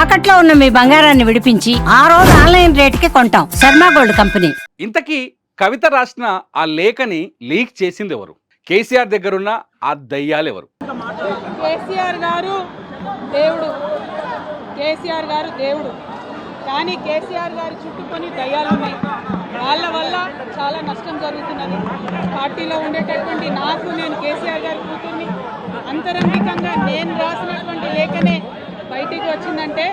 తాకట్లో ఉన్న మీ బంగారాన్ని విడిపించి ఆ రోజు ఆన్లైన్ రేటుకి కొంటాం. Sharma gold company. ఇంతకీ కవిత రాసిన ఆ లేఖని లీక్ చేసింది ఎవరు? కేసీఆర్ దగ్గరున్న ఆ దయ్యాలు ఎవరు? కేసీఆర్ గారు దేవుడు, కేసీఆర్ గారు దేవుడు. కానీ కేసీఆర్ గారి చుట్టూ కొన్ని దయ్యాలు ఉన్నాయి. వాళ్ళ వల్ల చాలా నష్టం జరుగుతున్నది. పార్టీలో ఉండేటటువంటి నాకు, నేను కేసీఆర్ గారి కూతుర్ని, అంతరంగికంగా నేను రాసినటువంటి లేఖనే బయటికి వచ్చిందంటే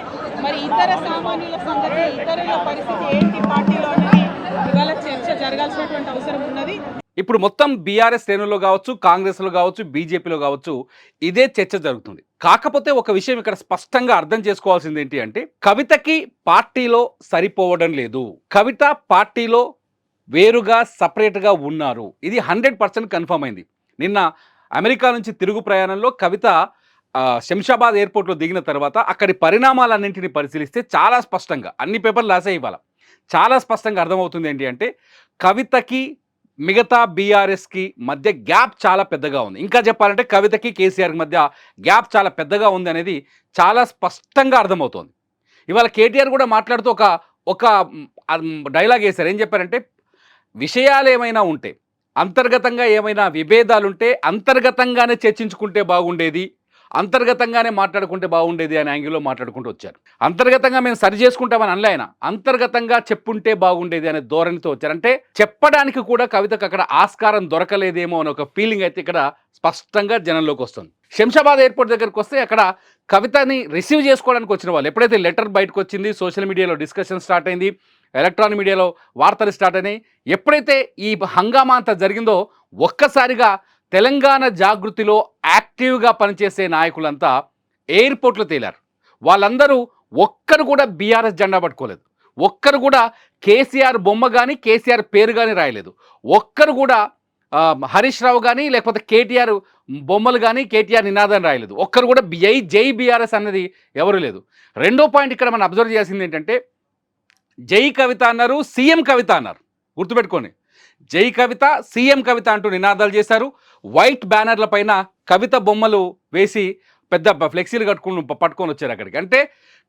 మరి ఇతర సామాన్యుల సంగతి, ఇతరుల పరిస్థితి ఏంటి పార్టీలో అనేది ఇవాళ చర్చ జరగాల్సినటువంటి అవసరం ఉన్నది. ఇప్పుడు మొత్తం బీఆర్ఎస్ శ్రేణుల్లో కావచ్చు, కాంగ్రెస్లో కావచ్చు, బీజేపీలో కావచ్చు ఇదే చర్చ జరుగుతుంది. కాకపోతే ఒక విషయం ఇక్కడ స్పష్టంగా అర్థం చేసుకోవాల్సింది ఏంటి అంటే, కవితకి పార్టీలో సరిపోవడం లేదు. కవిత పార్టీలో వేరుగా సపరేట్గా ఉన్నారు. ఇది 100% కన్ఫర్మ్ అయింది. నిన్న అమెరికా నుంచి తిరుగు ప్రయాణంలో కవిత శంషాబాద్ ఎయిర్పోర్ట్లో దిగిన తర్వాత అక్కడి పరిణామాలన్నింటినీ పరిశీలిస్తే చాలా స్పష్టంగా, అన్ని పేపర్లు రాసే ఇవాళ చాలా స్పష్టంగా అర్థమవుతుంది ఏంటి అంటే, కవితకి మిగతా బీఆర్ఎస్కి మధ్య గ్యాప్ చాలా పెద్దగా ఉంది. ఇంకా చెప్పాలంటే కవితకి కేసీఆర్కి మధ్య గ్యాప్ చాలా పెద్దగా ఉంది అనేది చాలా స్పష్టంగా అర్థమవుతోంది. ఇవాళ కేటీఆర్ కూడా మాట్లాడుతూ ఒక డైలాగ్ వేశారు. ఏం చెప్పారంటే, విషయాలు ఏమైనా ఉంటే, అంతర్గతంగా ఏమైనా విభేదాలుంటే అంతర్గతంగానే చర్చించుకుంటే బాగుండేది, అంతర్గతంగానే మాట్లాడుకుంటే బాగుండేది అనే యాంగిల్లో మాట్లాడుకుంటూ వచ్చారు. అంతర్గతంగా మేము సరి చేసుకుంటామని అనలే ఆయన, అంతర్గతంగా చెప్పుంటే బాగుండేది అనే ధోరణితో వచ్చారు. అంటే చెప్పడానికి కూడా కవితకు అక్కడ ఆస్కారం దొరకలేదేమో అనే ఒక ఫీలింగ్ అయితే ఇక్కడ స్పష్టంగా జనంలోకి వస్తుంది. శంషాబాద్ ఎయిర్పోర్ట్ దగ్గరకు వస్తే అక్కడ కవితని రిసీవ్ చేసుకోవడానికి వచ్చిన వాళ్ళు ఎప్పుడైతే లెటర్ బయటకు వచ్చింది, సోషల్ మీడియాలో డిస్కషన్ స్టార్ట్ అయింది, ఎలక్ట్రానిక్ మీడియాలో వార్తలు స్టార్ట్ అయినాయి, ఎప్పుడైతే ఈ హంగామా అంతా జరిగిందో ఒక్కసారిగా తెలంగాణ జాగృతిలో యాక్టివ్గా పనిచేసే నాయకులంతా ఎయిర్పోర్ట్లో తేలారు. వాళ్ళందరూ ఒక్కరు కూడా బీఆర్ఎస్ జెండా పట్టుకోలేదు, ఒక్కరు కూడా కేసీఆర్ బొమ్మ కానీ కేసీఆర్ పేరు కానీ రాయలేదు, ఒక్కరు కూడా హరీష్ రావు కానీ లేకపోతే కేటీఆర్ బొమ్మలు కానీ కేటీఆర్ నినాదం రాయలేదు, ఒక్కరు కూడా జై బీఆర్ఎస్ అన్నది ఎవరు లేదు. రెండో పాయింట్ ఇక్కడ మనం అబ్జర్వ్ చేయాల్సింది ఏంటంటే, జై కవిత అన్నారు, సీఎం కవిత అన్నారు. గుర్తుపెట్టుకోండి, జై కవిత, సీఎం కవిత అంటూ నినాదాలు చేశారు. వైట్ బ్యానర్ల పైన కవిత బొమ్మలు వేసి పెద్ద ఫ్లెక్సీలు పట్టుకొని వచ్చారు అక్కడికి. అంటే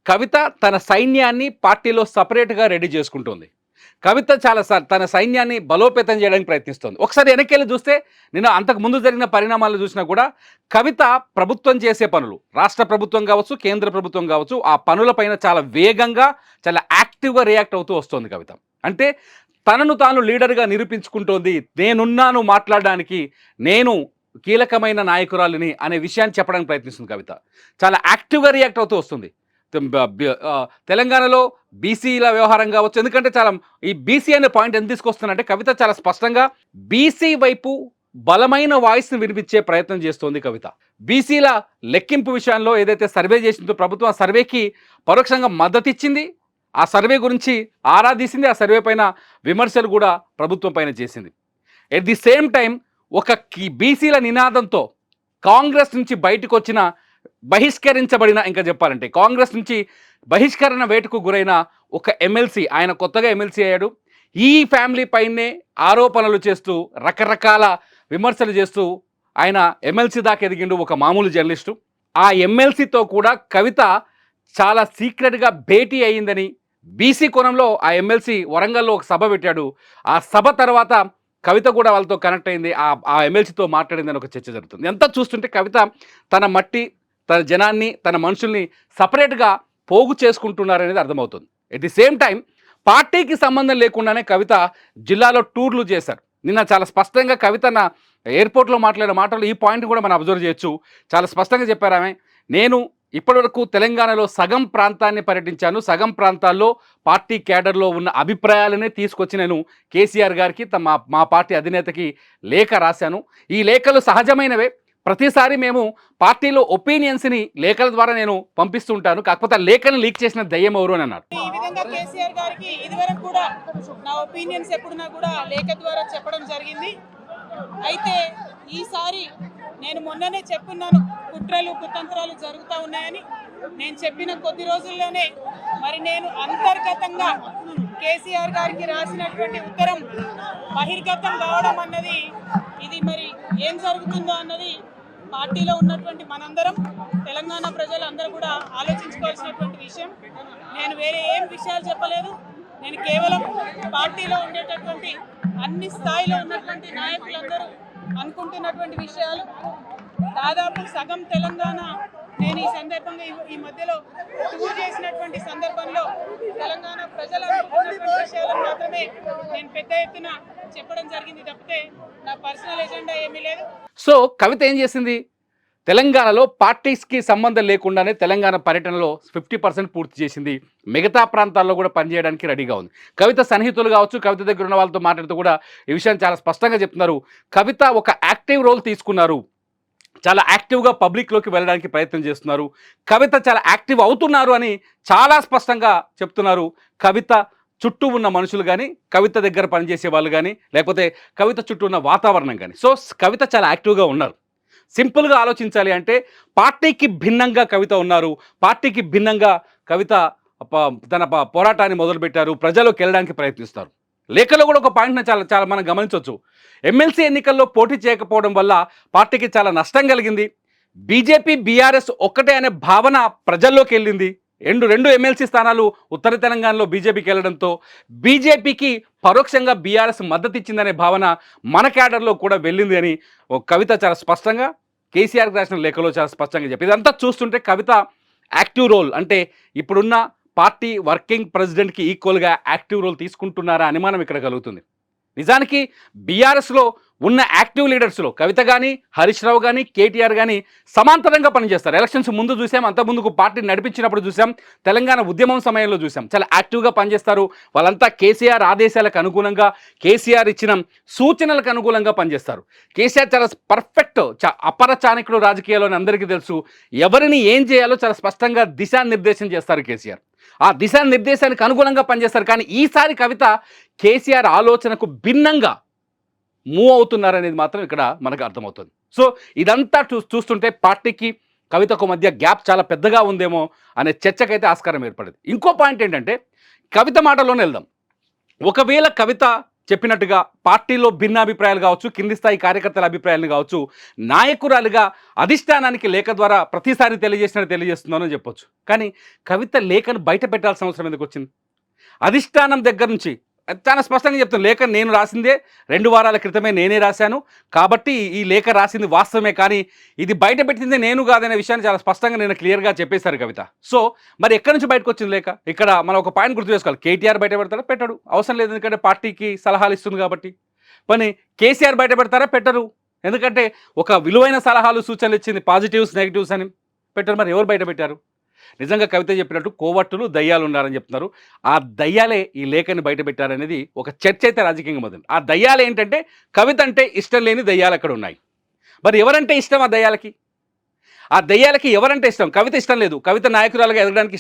కవిత తన సైన్యాన్ని పార్టీలో సపరేట్గా రెడీ చేసుకుంటుంది. కవిత తన సైన్యాన్ని బలోపేతం చేయడానికి ప్రయత్నిస్తుంది. ఒకసారి వెనక్కి చూస్తే, నేను అంతకు ముందు జరిగిన పరిణామాలు చూసినా కూడా కవిత ప్రభుత్వం చేసే పనులు, రాష్ట్ర ప్రభుత్వం కావచ్చు, కేంద్ర ప్రభుత్వం కావచ్చు, ఆ పనులపైన చాలా వేగంగా, చాలా యాక్టివ్గా రియాక్ట్ అవుతూ వస్తుంది కవిత. అంటే తనను తాను లీడర్గా నిరూపించుకుంటోంది, నేనున్నాను మాట్లాడడానికి, నేను కీలకమైన నాయకురాలిని అనే విషయాన్ని చెప్పడానికి ప్రయత్నిస్తుంది కవిత. చాలా యాక్టివ్గా రియాక్ట్ అవుతూ వస్తుంది. తెలంగాణలో బీసీల వ్యవహారం కావచ్చు, ఎందుకంటే చాలా ఈ బీసీ అనే పాయింట్ ఎందుకు తీసుకొస్తున్నానంటే, కవిత చాలా స్పష్టంగా బీసీ వైపు బలమైన వాయిస్ని వినిపించే ప్రయత్నం చేస్తోంది కవిత. బీసీల లెక్కింపు విషయంలో ఏదైతే సర్వే చేసిందో ప్రభుత్వం, ఆ సర్వేకి పరోక్షంగా మద్దతు ఇచ్చింది, ఆ సర్వే గురించి ఆరాధించింది, ఆ సర్వే పైన విమర్శలు కూడా ప్రభుత్వం పైన చేసింది. ఎట్ ది సేమ్ టైం ఒక బీసీల నినాదంతో కాంగ్రెస్ నుంచి బయటకు వచ్చిన, బహిష్కరించబడిన, ఇంకా చెప్పాలంటే కాంగ్రెస్ నుంచి బహిష్కరణ వేటుకు గురైన ఒక ఎమ్మెల్సీ, ఆయన కొత్తగా ఎమ్మెల్సీ అయ్యాడు. ఈ ఫ్యామిలీ పైనే ఆరోపణలు చేస్తూ, రకరకాల విమర్శలు చేస్తూ ఆయన ఎమ్మెల్సీ దాకా ఎదిగిండు, ఒక మామూలు జర్నలిస్టు. ఆ ఎమ్మెల్సీతో కూడా కవిత చాలా సీక్రెట్గా భేటీ అయ్యిందని, బీసీ కోణంలో ఆ ఎమ్మెల్సీ వరంగల్లో ఒక సభ పెట్టాడు. ఆ సభ తర్వాత కవిత కూడా వాళ్ళతో కనెక్ట్ అయింది, ఆ ఎమ్మెల్సీతో మాట్లాడిందని ఒక చర్చ జరుగుతుంది. ఎంత చూస్తుంటే కవిత తన మట్టి, తన జనాన్ని, తన మనుషుల్ని సపరేట్గా పోగు చేసుకుంటున్నారనేది అర్థమవుతుంది. ఎట్ ది సేమ్ టైం పార్టీకి సంబంధం లేకుండానే కవిత జిల్లాలో టూర్లు చేశారు. నిన్న చాలా స్పష్టంగా కవిత ఎయిర్పోర్ట్లో మాట్లాడిన మాటలు ఈ పాయింట్ కూడా మనం అబ్జర్వ్ చేయొచ్చు. చాలా స్పష్టంగా చెప్పారు ఆమె, నేను ఇప్పటివరకు తెలంగాణలో సగం ప్రాంతాన్ని పర్యటించాను, సగం ప్రాంతాల్లో పార్టీ క్యాడర్లో ఉన్న అభిప్రాయాలనే తీసుకొచ్చి నేను కేసీఆర్ గారికి, మా పార్టీ అధినేతకి లేఖ రాశాను. ఈ లేఖలు సహజమైనవే, ప్రతిసారి మేము పార్టీలో ఒపీనియన్స్ని లేఖల ద్వారా నేను పంపిస్తూ ఉంటాను, కాకపోతే ఆ లేఖను లీక్ చేసిన దయ్యం ఎవరు అని అన్నారు. ఈ విధంగా కేసీఆర్ గారికి ఇదివరకు కూడా నా ఒపీనియన్స్ ఎప్పుడున్నా కూడా లేఖ ద్వారా చెప్పడం జరిగింది. అయితే ఈసారి నేను మొన్ననే చెప్పున్నాను, కుట్రలు కుతంత్రాలు జరుగుతూ ఉన్నాయని. నేను చెప్పిన కొద్ది రోజుల్లోనే మరి నేను అంతర్గతంగా కేసీఆర్ గారికి రాసినటువంటి ఉత్తరం బహిర్గతం కావడం అన్నది, ఇది మరి ఏం జరుగుతుందో అన్నది పార్టీలో ఉన్నటువంటి మనందరం తెలంగాణ ప్రజలందరూ కూడా ఆలోచించుకోవాల్సినటువంటి విషయం. నేను వేరే ఏం విషయాలు చెప్పలేదు. నేను కేవలం పార్టీలో ఉండేటటువంటి అన్ని స్థాయిలో ఉన్నటువంటి నాయకులందరూ అనుకుంటున్నటువంటి విషయాలు. దాదాపు సగం తెలంగాణ నేను ఈ సందర్భంగా ఈ మధ్యలో టూర్ చేసినటువంటి సందర్భంలో తెలంగాణ ప్రజలు అనుకుంటున్నటువంటి విషయాలను మాత్రమే నేను పెద్ద ఎత్తున చెప్పడం జరిగింది తప్పితే నా పర్సనల్ ఎజెండా ఏమీ లేదు. సో కవిత ఏం చేసింది? తెలంగాణలో పార్టీస్కి సంబంధం లేకుండానే తెలంగాణ పర్యటనలో 50% పూర్తి చేసింది. మిగతా ప్రాంతాల్లో కూడా పనిచేయడానికి రెడీగా ఉంది. కవిత సన్నిహితులు కావచ్చు, కవిత దగ్గర ఉన్న వాళ్ళతో మాట్లాడుతూ కూడా ఈ విషయాన్ని చాలా స్పష్టంగా చెప్తున్నారు. కవిత ఒక యాక్టివ్ రోల్ తీసుకున్నారు, చాలా యాక్టివ్గా పబ్లిక్లోకి వెళ్ళడానికి ప్రయత్నం చేస్తున్నారు, కవిత చాలా యాక్టివ్ అవుతున్నారు అని చాలా స్పష్టంగా చెప్తున్నారు. కవిత చుట్టూ ఉన్న మనుషులు కానీ, కవిత దగ్గర పనిచేసే వాళ్ళు కానీ, లేకపోతే కవిత చుట్టూ ఉన్న వాతావరణం కానీ. సో కవిత చాలా యాక్టివ్గా ఉన్నారు. సింపుల్గా ఆలోచించాలి అంటే పార్టీకి భిన్నంగా కవిత ఉన్నారు, పార్టీకి భిన్నంగా కవిత తన పోరాటాన్ని మొదలుపెట్టారు, ప్రజల్లోకి వెళ్ళడానికి ప్రయత్నిస్తారు. లేఖలో కూడా ఒక పాయింట్ని చాలా మనం గమనించవచ్చు. ఎమ్మెల్సీ ఎన్నికల్లో పోటీ చేయకపోవడం వల్ల పార్టీకి చాలా నష్టం కలిగింది. బీజేపీ బీఆర్ఎస్ ఒక్కటే అనే భావన ప్రజల్లోకి వెళ్ళింది. రెండు ఎమ్మెల్సీ స్థానాలు ఉత్తర తెలంగాణలో బీజేపీకి వెళ్ళడంతో బీజేపీకి పరోక్షంగా బీఆర్ఎస్ మద్దతు ఇచ్చిందనే భావన మన క్యాడర్లో కూడా వెళ్ళింది అని కవిత చాలా స్పష్టంగా కేసీఆర్కి రాసిన లేఖలో చాలా స్పష్టంగా చెప్పి. ఇదంతా చూస్తుంటే కవిత యాక్టివ్ రోల్ అంటే ఇప్పుడున్న పార్టీ వర్కింగ్ ప్రెసిడెంట్కి ఈక్వల్గా యాక్టివ్ రోల్ తీసుకుంటున్నారా అనుమానం ఇక్కడ కలుగుతుంది. నిజానికి బీఆర్ఎస్లో ఉన్న యాక్టివ్ లీడర్స్లో కవిత కానీ, హరీష్ రావు కానీ, కేటీఆర్ కానీ సమాంతరంగా పనిచేస్తారు. ఎలక్షన్స్ ముందు చూసాం, అంతకుముందుకు పార్టీ నడిపించినప్పుడు చూసాం, తెలంగాణ ఉద్యమం సమయంలో చూసాం, చాలా యాక్టివ్గా పనిచేస్తారు. వాళ్ళంతా కేసీఆర్ ఆదేశాలకు అనుగుణంగా, కేసీఆర్ ఇచ్చిన సూచనలకు అనుకూలంగా పనిచేస్తారు. కేసీఆర్ చాలా పర్ఫెక్ట్, అపర చాణక్యుడు రాజకీయాల్లో అందరికీ తెలుసు. ఎవరిని ఏం చేయాలో చాలా స్పష్టంగా దిశానిర్దేశం చేస్తారు కేసీఆర్. ఆ దిశానిర్దేశానికి అనుగుణంగా పనిచేస్తారు. కానీ ఈసారి కవిత కేసీఆర్ ఆలోచనకు భిన్నంగా మూవ్ అవుతున్నారనేది మాత్రం ఇక్కడ మనకు అర్థమవుతుంది. సో ఇదంతా చూస్తుంటే పార్టీకి కవితకు మధ్య గ్యాప్ చాలా పెద్దగా ఉందేమో అనే చర్చకైతే ఆస్కారం ఏర్పడింది. ఇంకో పాయింట్ ఏంటంటే కవిత మాటలోనే వెళ్దాం. ఒకవేళ కవిత చెప్పినట్టుగా పార్టీలో భిన్నాభిప్రాయాలు కావచ్చు, కింది స్థాయి కార్యకర్తల అభిప్రాయాలను కావచ్చు, నాయకురాలుగా అధిష్టానానికి లేఖ ద్వారా ప్రతిసారి తెలియజేస్తున్నానని చెప్పొచ్చు. కానీ కవిత లేఖను బయట పెట్టాల్సిన అవసరం ఎందుకు వచ్చింది? అధిష్టానం దగ్గర నుంచి చాలా స్పష్టంగా చెప్తాను, లేఖ నేను రాసిందే, 2 వారాల క్రితమే నేనే రాశాను, కాబట్టి ఈ లేఖ రాసింది వాస్తవమే, కానీ ఇది బయట పెట్టింది నేను కాదనే విషయాన్ని చాలా స్పష్టంగా నేను క్లియర్గా చెప్పేశారు కవిత. సో మరి ఎక్కడి నుంచి బయటకు వచ్చింది లేఖ? ఇక్కడ మనం ఒక పాయింట్ గుర్తు చేసుకోవాలి. కేటీఆర్ బయట పెడతారా? పెట్టడు, అవసరం లేదు, ఎందుకంటే పార్టీకి సలహాలు ఇస్తుంది కాబట్టి. పని కేసీఆర్ బయట పెడతారా? పెట్టరు, ఎందుకంటే ఒక విలువైన సలహాలు సూచనలు ఇచ్చింది, పాజిటివ్స్ నెగిటివ్స్ అని పెట్టరు. మరి ఎవరు బయట పెట్టారు? నిజంగా కవిత చెప్పినట్టు కోవట్టులు దయ్యాలు ఉన్నారని చెప్తున్నారు. ఆ దయ్యాలే ఈ లేఖని బయట పెట్టారనేది ఒక చర్చ అయితే రాజకీయంగా మొదలు. ఆ దయ్యాలు ఏంటంటే కవిత అంటే ఇష్టం లేని దయ్యాలు అక్కడ ఉన్నాయి. మరి ఎవరంటే ఇష్టం ఆ దయ్యాలకి? ఆ దయ్యాలకి ఎవరంటే ఇష్టం? కవిత ఇష్టం లేదు, కవిత నాయకురాలుగా ఎదగడానికి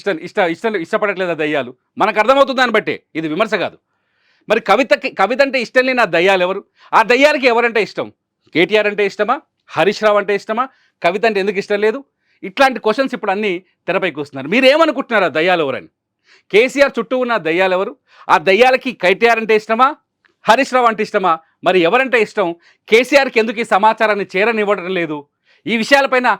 ఇష్టపడట్లేదు ఆ దయ్యాలు. మనకు అర్థమవుతుంది దాన్ని బట్టే, ఇది విమర్శ కాదు. మరి కవిత అంటే ఇష్టం లేని ఆ దయ్యాలు ఎవరు? ఆ దయ్యాలకి ఎవరంటే ఇష్టం? కేటీఆర్ అంటే ఇష్టమా? హరీష్ రావు అంటే ఇష్టమా? కవిత అంటే ఎందుకు ఇష్టం లేదు? ఇట్లాంటి క్వశ్చన్స్ ఇప్పుడు అన్నీ తెరపైకి వస్తున్నారు. మీరేమనుకుంటున్నారు ఆ దయ్యాలు ఎవరని? కేసీఆర్ చుట్టూ ఉన్న దయ్యాలు ఎవరు? ఆ దయ్యాలకి కేటీఆర్ అంటే ఇష్టమా? హరీష్ రావు అంటే ఇష్టమా? మరి ఎవరంటే ఇష్టం? కేసీఆర్కి ఎందుకు ఈ సమాచారాన్ని చేరనివ్వడం లేదు? ఈ విషయాలపైన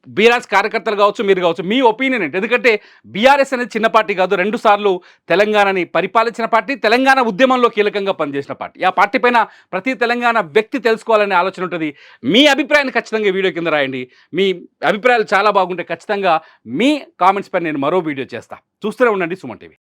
బీఆర్ఎస్ కార్యకర్తలు కావచ్చు, మీరు కావచ్చు, మీ ఒపీనియన్ ఏంటి? ఎందుకంటే బీఆర్ఎస్ అనేది చిన్న పార్టీ కాదు, 2 సార్లు తెలంగాణని పరిపాలించిన పార్టీ, తెలంగాణ ఉద్యమంలో కీలకంగా పనిచేసిన పార్టీ. ఆ పార్టీ పైన ప్రతి తెలంగాణ వ్యక్తి తెలుసుకోవాలనే ఆలోచన ఉంటుంది. మీ అభిప్రాయాన్ని ఖచ్చితంగా వీడియో కింద రాయండి. మీ అభిప్రాయాలు చాలా బాగుంటే ఖచ్చితంగా మీ కామెంట్స్ పైన నేను మరో వీడియో చేస్తాను. చూస్తూనే ఉండండి సుమన్ టీవీ.